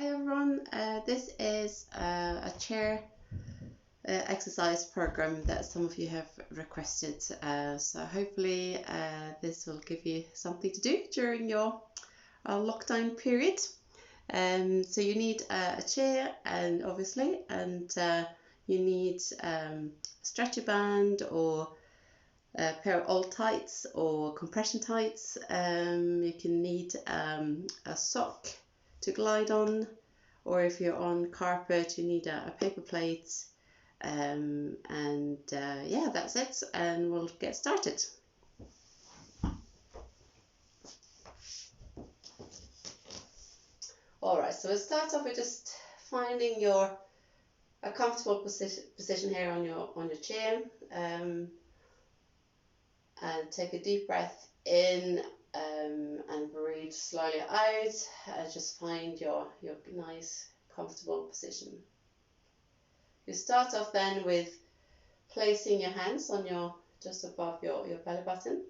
Hi everyone, this is a chair exercise program that some of you have requested, so hopefully this will give you something to do during your lockdown period. So you need a chair, and obviously, and you need a stretchy band or a pair of old tights or compression tights. You can need a sock to glide on, or if you're on carpet you need a paper plate, and yeah, that's it, and we'll get started. Alright, so we'll start off with just finding a comfortable position here on your chair, and take a deep breath in, and breathe slowly out. Just find your nice comfortable position. You start off then with placing your hands on just above your belly button,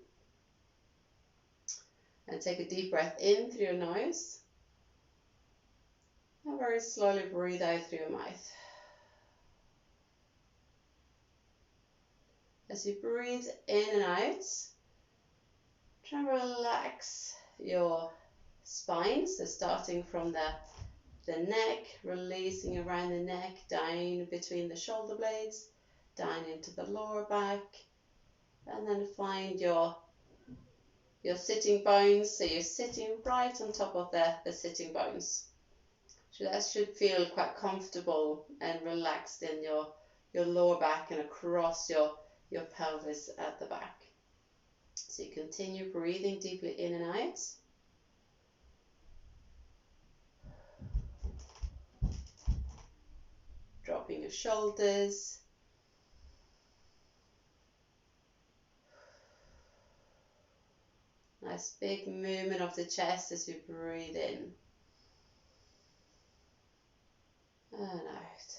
and take a deep breath in through your nose and very slowly breathe out through your mouth. As you breathe in and out, try and relax your spine, so starting from the neck, releasing around the neck, down between the shoulder blades, down into the lower back, and then find your sitting bones, so you're sitting right on top of the sitting bones. So that should feel quite comfortable and relaxed in your lower back and across your pelvis at the back. So you continue breathing deeply in and out. Dropping your shoulders. Nice big movement of the chest as you breathe in and out.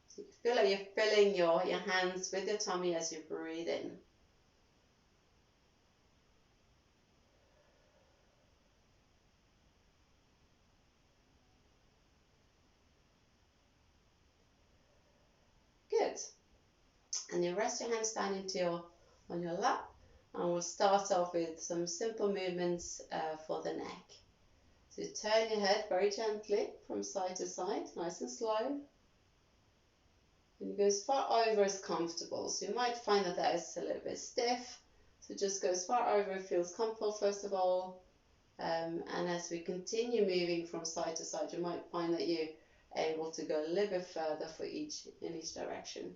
So you feel like you're filling your hands with your tummy as you breathe in. Good. And you rest your hands down on your lap, and we'll start off with some simple movements for the neck. So you turn your head very gently from side to side, nice and slow. And you go as far over as comfortable. So you might find that is a little bit stiff. So just go as far over as feels comfortable first of all. And as we continue moving from side to side, you might find that you're able to go a little bit further in each direction.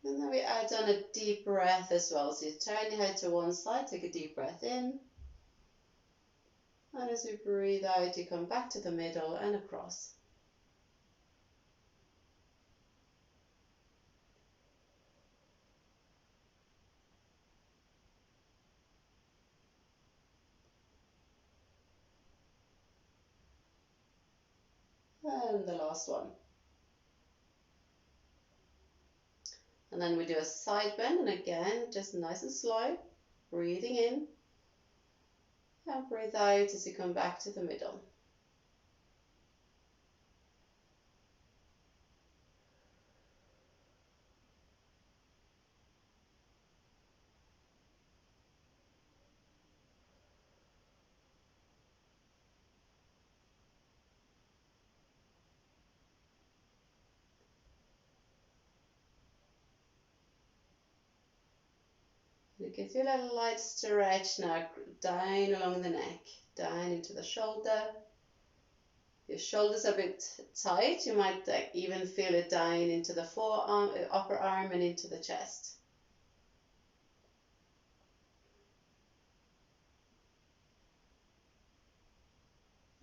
And then we add on a deep breath as well. So you turn your head to one side, take a deep breath in. And as you breathe out, you come back to the middle and across. And the last one. And then we do a side bend, and again, just nice and slow, breathing in and breathe out as you come back to the middle. You can feel a light stretch now down along the neck, down into the shoulder. Your shoulders are a bit tight, you might even feel it down into the forearm, upper arm, and into the chest.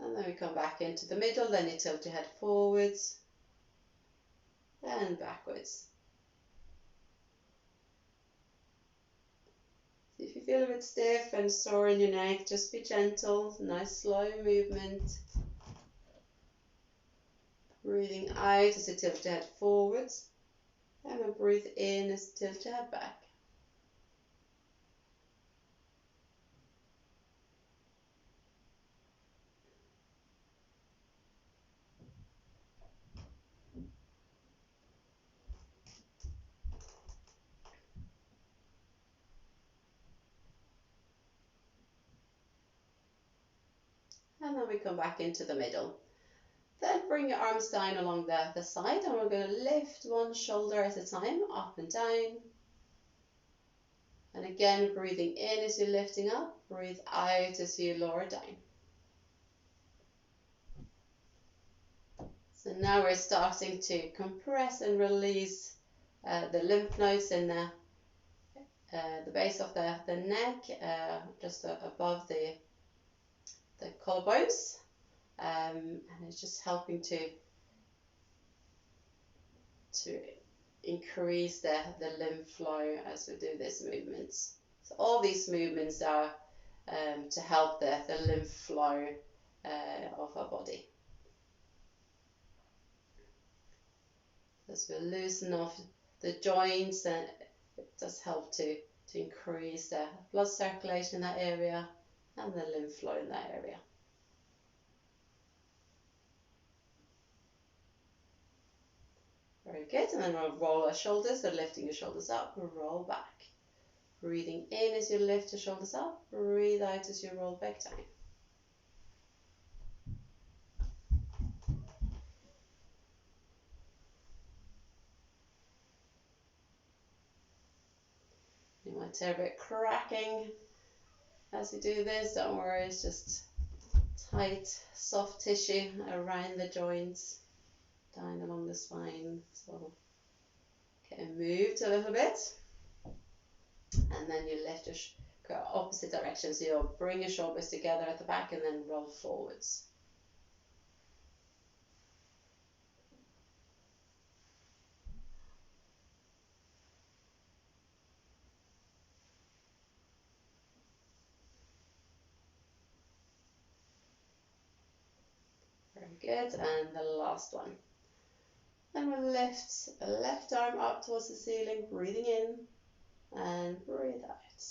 And then we come back into the middle, then you tilt your head forwards and backwards. If you feel a bit stiff and sore in your neck, just be gentle, nice slow movement. Breathing out as you tilt your head forwards, and then breathe in as you tilt your head back. And then we come back into the middle. Then bring your arms down along the side, and we're going to lift one shoulder at a time, up and down. And again, breathing in as you're lifting up, breathe out as you lower down. So now we're starting to compress and release the lymph nodes in the base of the neck, just above the collarbones, and it's just helping to increase the lymph flow as we do these movements. So all these movements are to help the lymph flow of our body. As we loosen off the joints, and it does help to increase the blood circulation in that area and the lymph flow in that area. Very good, and then we'll roll our shoulders, so lifting your shoulders up, roll back. Breathing in as you lift your shoulders up, breathe out as you roll back down. You might hear a bit cracking as you do this, don't worry, it's just tight, soft tissue around the joints, down along the spine. So get moved a little bit, and then you lift your go opposite direction, so you'll bring your shoulders together at the back and then roll forwards. Very good, and the last one. Then we'll lift the left arm up towards the ceiling, breathing in and breathe out.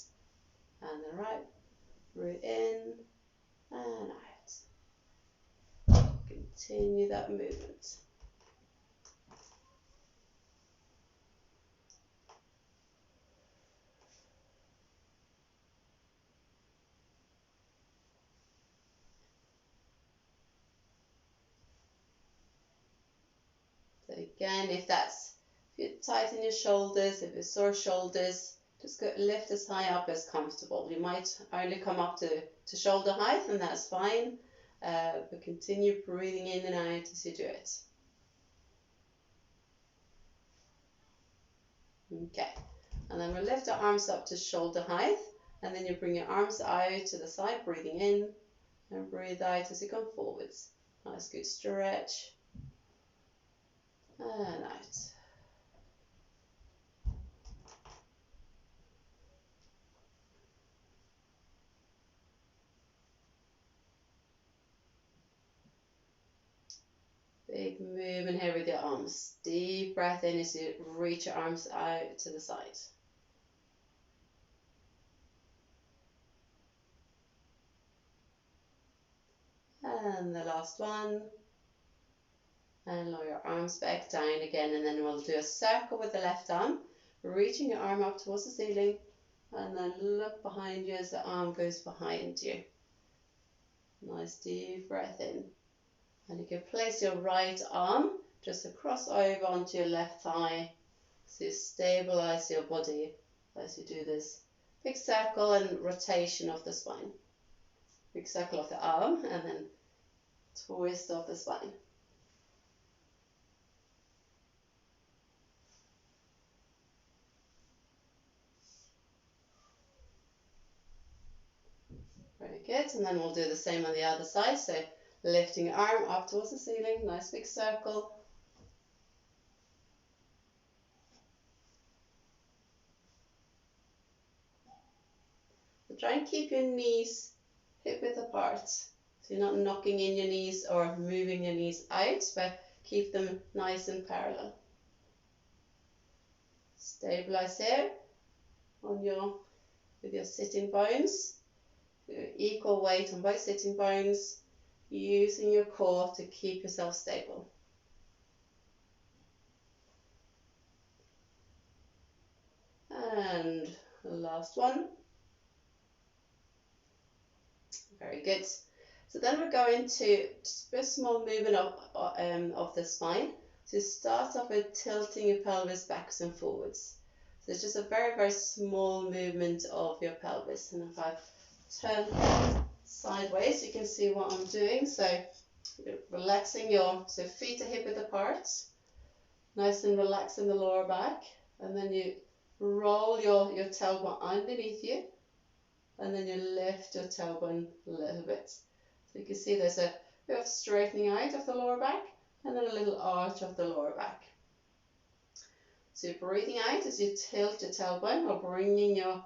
And the right, breathe in and out. Continue that movement. So again, if you tighten your shoulders, if it's sore shoulders, just go lift as high up as comfortable. You might only come up to shoulder height, and that's fine. But continue breathing in and out as you do it. Okay, and then we'll lift our arms up to shoulder height, and then you bring your arms out to the side, breathing in and breathe out as you come forwards. Nice good stretch and out. Big movement here with your arms. Deep breath in as you reach your arms out to the side. And the last one. And lower your arms back down again, and then we'll do a circle with the left arm, reaching your arm up towards the ceiling, and then look behind you as the arm goes behind you. Nice deep breath in. And you can place your right arm just across over onto your left thigh, so you stabilize your body as you do this big circle and rotation of the spine. Big circle of the arm, and then twist of the spine. Very good, and then we'll do the same on the other side. So lifting your arm up towards the ceiling, nice big circle. So try and keep your knees hip width apart. So you're not knocking in your knees or moving your knees out, but keep them nice and parallel. Stabilize here on with your sitting bones. Equal weight on both sitting bones, using your core to keep yourself stable. And the last one. Very good. So then we're going to just a small movement of the spine. So start off with tilting your pelvis backwards and forwards. So it's just a very, very small movement of your pelvis. And if I turn sideways, you can see what I'm doing. So you're relaxing so feet are hip width apart. Nice and relaxing the lower back. And then you roll your tailbone underneath you. And then you lift your tailbone a little bit. So you can see there's a bit of straightening out of the lower back and then a little arch of the lower back. So you're breathing out as you tilt your tailbone or bringing your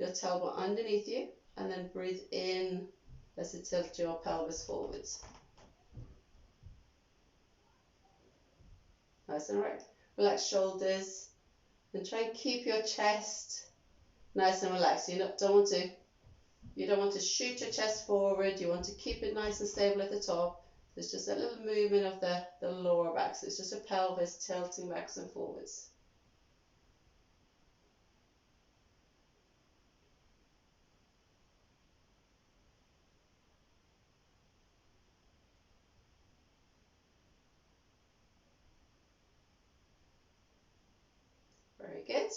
tailbone underneath you, and then breathe in as you tilt your pelvis forwards. Nice and right. Relax shoulders and try and keep your chest nice and relaxed. You don't want to shoot your chest forward. You want to keep it nice and stable at the top. There's just a little movement of the lower back. So it's just a pelvis tilting backwards and forwards. Very good.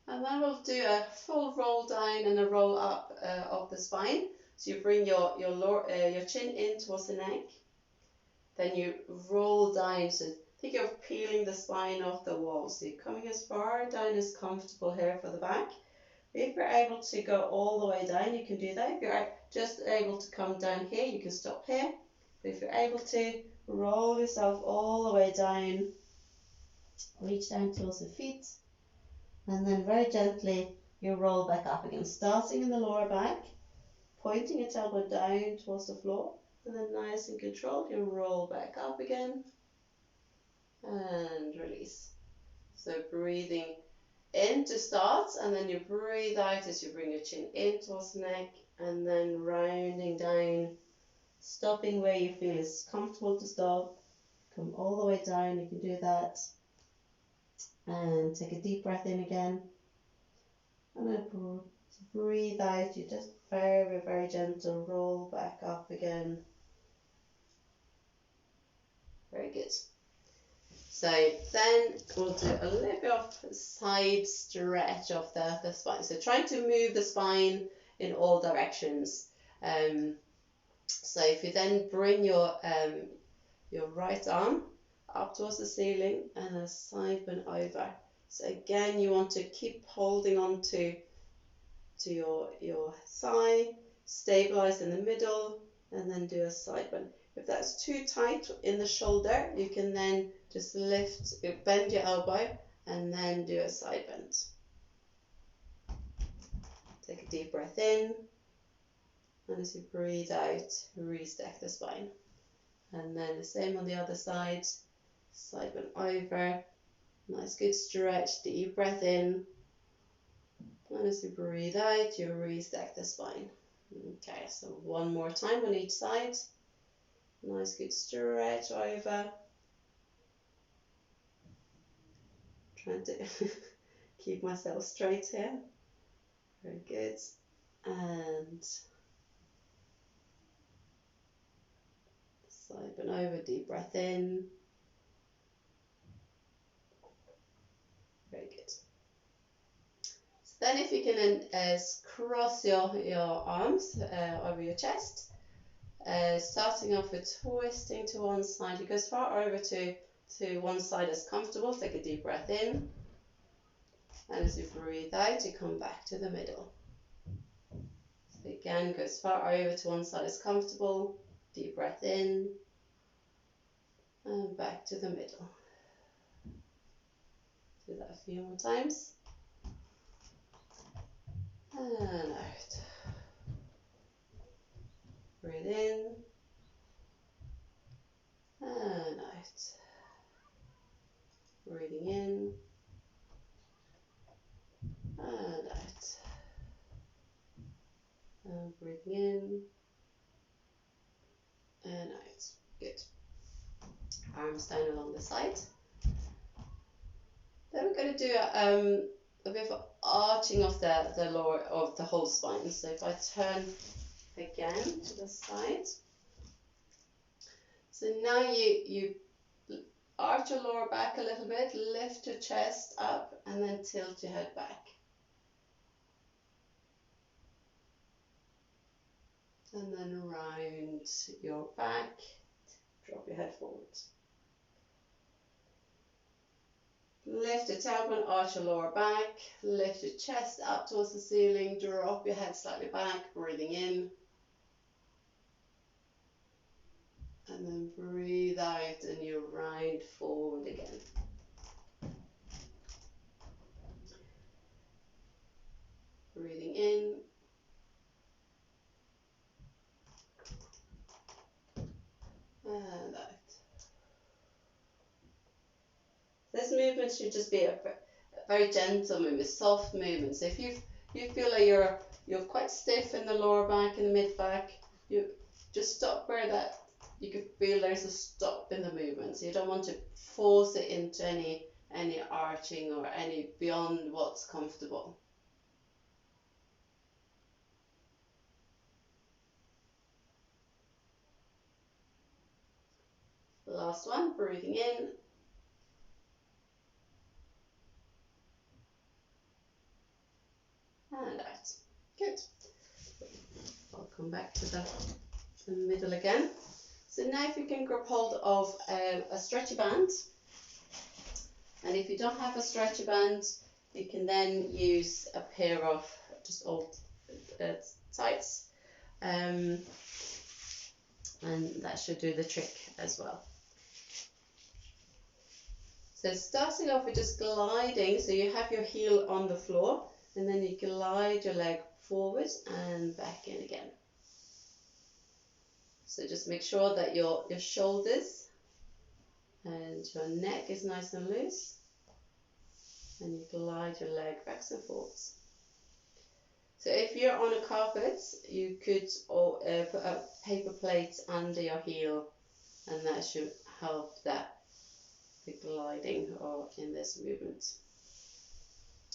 And then we'll do a full roll down and a roll up of the spine. So you bring your chin in towards the neck. Then you roll down. So think of peeling the spine off the wall. So you're coming as far down as comfortable here for the back. If you're able to go all the way down, you can do that. If you're just able to come down here, you can stop here. But if you're able to roll yourself all the way down, reach down towards the feet, and then very gently you roll back up again, starting in the lower back, pointing your tailbone down towards the floor, and then nice and controlled, you roll back up again and release. So breathing in to start, and then you breathe out as you bring your chin in towards the neck, and then rounding down, stopping where you feel is comfortable to stop. Come all the way down, you can do that. And take a deep breath in again. And then breathe out, you just very, very gentle, roll back up again. Very good. So then we'll do a little bit of side stretch of the spine. So trying to move the spine in all directions. So if you then bring your right arm up towards the ceiling and a side bend over. So again, you want to keep holding on to your thigh, stabilize in the middle, and then do a side bend. If that's too tight in the shoulder, you can then just bend your elbow, and then do a side bend. Take a deep breath in, and as you breathe out, restack the spine. And then the same on the other side. Side bend over, nice good stretch, deep breath in, and as you breathe out, you restack the spine. Okay, so one more time on each side. Nice good stretch over. Trying to keep myself straight here. Very good. And side bend over, deep breath in. Very good. So then if you can cross your arms over your chest, starting off with twisting to one side. You go as far over to one side as comfortable. Take a deep breath in. And as you breathe out, you come back to the middle. So again, go as far over to one side as comfortable. Deep breath in. And back to the middle. Do that a few more times. And out. Breathe in. And out. Breathing in. And out. And breathing in. And out. Good. Arms down along the side. Then we're going to do a bit of arching of the lower of the whole spine. So if I turn again to the side, So now you arch your lower back a little bit, lift your chest up, and then tilt your head back. And then round your back, drop your head forwards. Lift your tailbone, arch your lower back, lift your chest up towards the ceiling, drop your head slightly back, breathing in. And then breathe out and you round forward again. Breathing in. And out. This movement should just be a very gentle movement, soft movement. So if you feel like you're quite stiff in the lower back and the mid back, you just stop where that you can feel there's a stop in the movement. So you don't want to force it into any arching or any beyond what's comfortable. Last one, breathing in. And out. Good. I'll come back to the middle again. So now if you can grab hold of a stretchy band, and if you don't have a stretchy band, you can then use a pair of just old tights, and that should do the trick as well. So starting off with just gliding, so you have your heel on the floor, and then you glide your leg forward and back in again. So just make sure that your shoulders and your neck is nice and loose, and you glide your leg back and forwards. So if you're on a carpet, you could put a paper plate under your heel, and that should help the gliding or in this movement,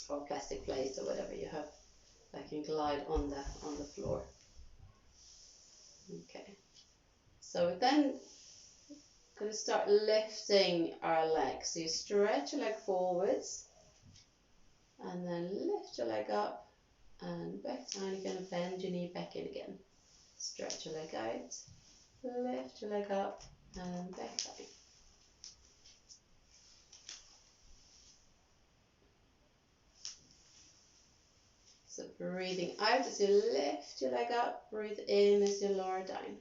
or plastic plate or whatever you have that can glide on the floor. Okay, so we're then going to start lifting our legs. So you stretch your leg forwards and then lift your leg up and back down again, and bend your knee back in again. Stretch your leg out, lift your leg up and back down. So breathing out as you lift your leg up, breathe in as you lower down.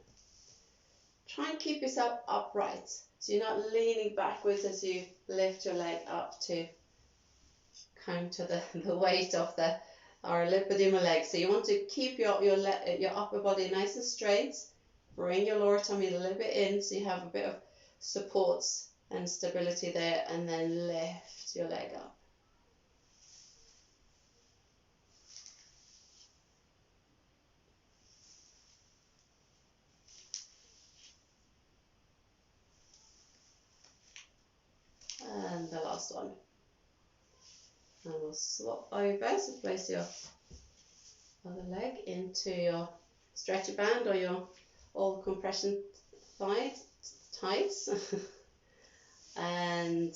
Try and keep yourself upright, so you're not leaning backwards as you lift your leg up to counter the weight of our Lipoedema leg. So you want to keep your upper body nice and straight, bring your lower tummy a little bit in so you have a bit of support and stability there, and then lift your leg up. And the last one. And we'll swap over, so place your other leg into your stretchy band or your old compression tights and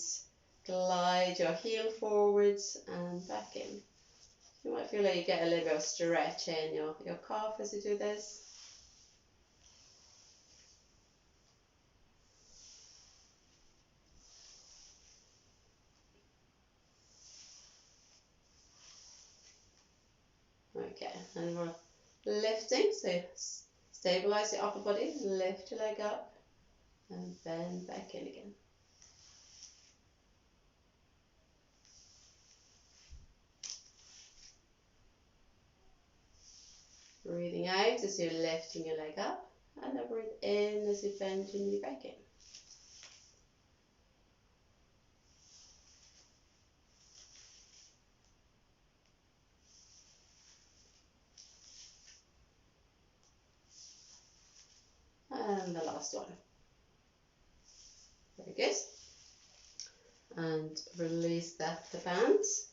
glide your heel forwards and back in. You might feel like you get a little bit of stretch in your calf as you do this. Okay, and we're lifting, so stabilize your upper body, lift your leg up and bend back in again. Breathing out as you're lifting your leg up, and then breathe in as you bend your knee back in. And the last one. Very good. And release the bands.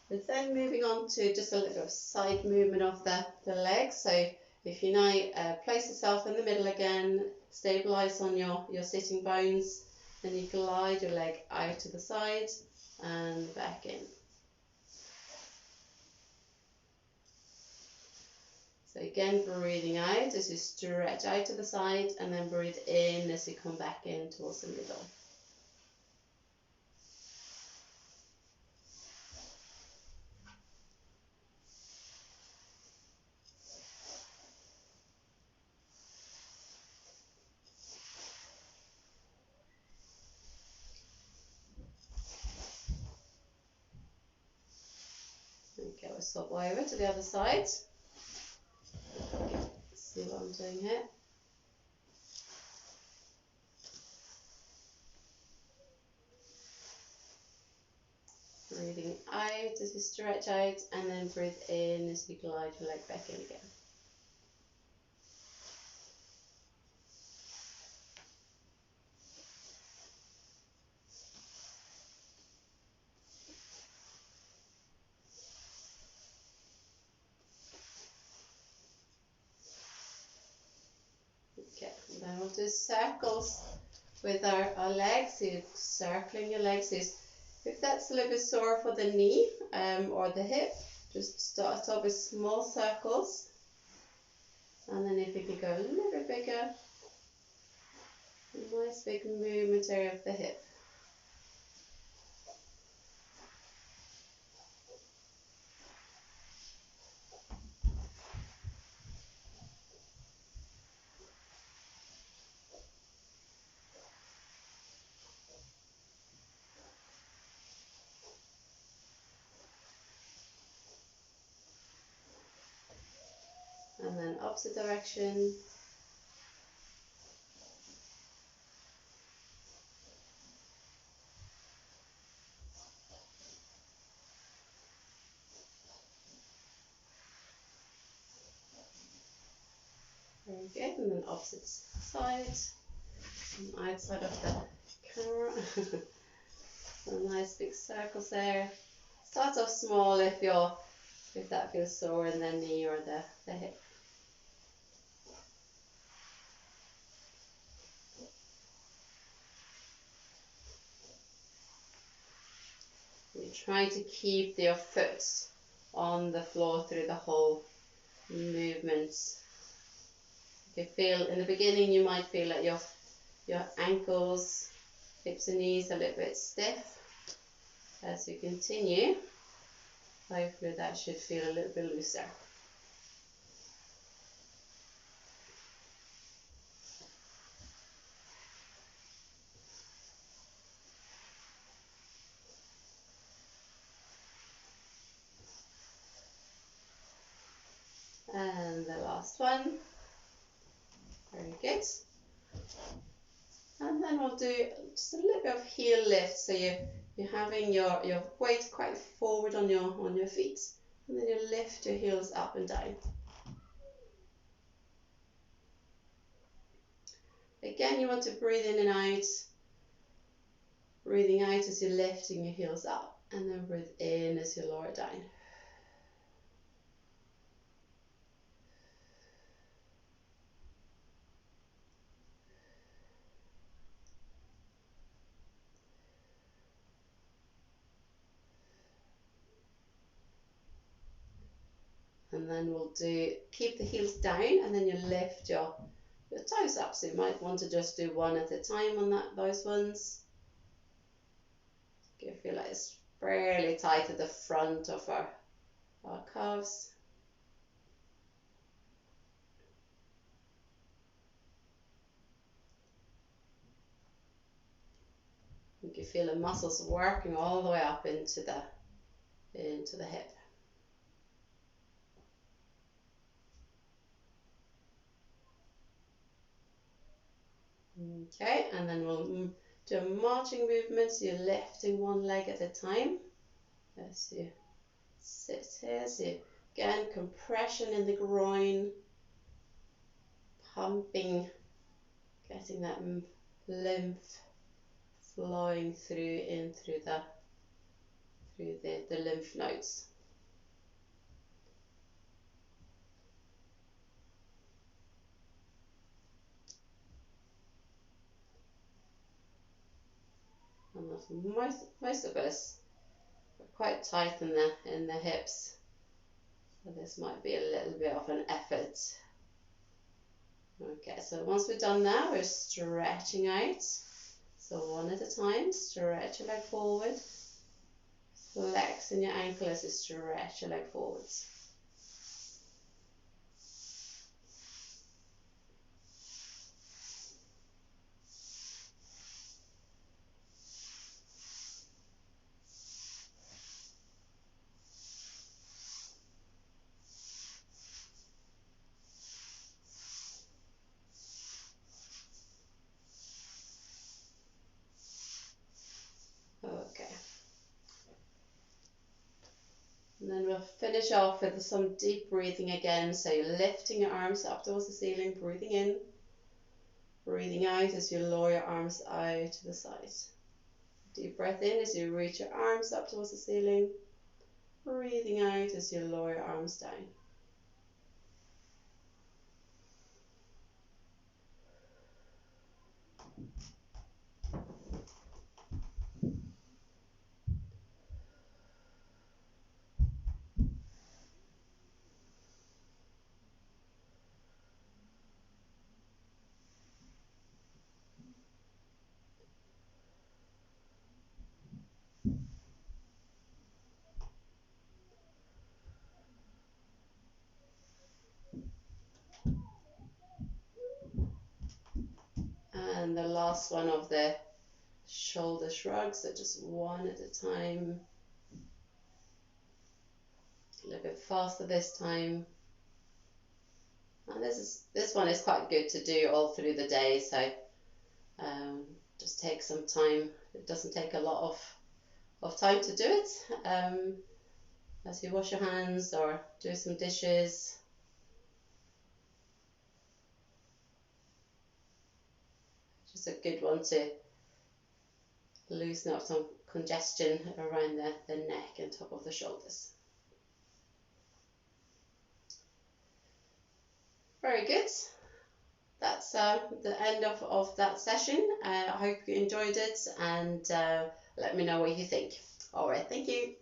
But then moving on to just a little bit of side movement of the legs. So If you now place yourself in the middle again, stabilize on your sitting bones, then you glide your leg out to the side and back in. So again, breathing out as you stretch out to the side, and then breathe in as you come back in towards the middle. Okay, we'll swap over to the other side. See what I'm doing here. Breathing out as you stretch out, and then breathe in as you glide your leg back in again. Okay, and then we'll do circles with our legs. So you're circling your legs. If that's a little bit sore for the knee or the hip, just start off with small circles. And then if you can go a little bit bigger, a nice big movement area of the hip. And then opposite direction. Very good. And then opposite side. And outside of the camera. Some nice big circles there. Start off small if that feels sore in the knee or the hip. You're trying to keep your foot on the floor through the whole movement. You feel in the beginning you might feel like your ankles, hips and knees are a little bit stiff. As you continue, hopefully that should feel a little bit looser. And the last one. Very good. And then we'll do just a little bit of heel lift. So you're having your weight quite forward on your feet, and then you lift your heels up and down. Again, you want to breathe in and out. Breathing out as you're lifting your heels up, and then breathe in as you lower down. And then we'll keep the heels down, and then you lift your toes up. So you might want to just do one at a time on those ones. You feel like it's fairly tight at the front of our calves. You can feel the muscles working all the way up into the hip. Okay, and then we'll do a marching movement. So you're lifting one leg at a time as you sit here. So again, compression in the groin, pumping, getting that lymph flowing through the lymph nodes. most of us are quite tight in the hips, so this might be a little bit of an effort. Okay, so once we're done now, we're stretching out. So one at a time, stretch your leg forward, flexing your ankle as you stretch your leg forwards. Okay. And then we'll finish off with some deep breathing again. So you're lifting your arms up towards the ceiling, breathing in, breathing out as you lower your arms out to the side. Deep breath in as you reach your arms up towards the ceiling, breathing out as you lower your arms down. And the last one of the shoulder shrugs, so just one at a time. A little bit faster this time. And this one is quite good to do all through the day, so just take some time. It doesn't take a lot of time to do it. As you wash your hands or do some dishes. Just a good one to loosen up some congestion around the neck and top of the shoulders. Very good. That's the end of that session. I hope you enjoyed it, and let me know what you think. All right, thank you.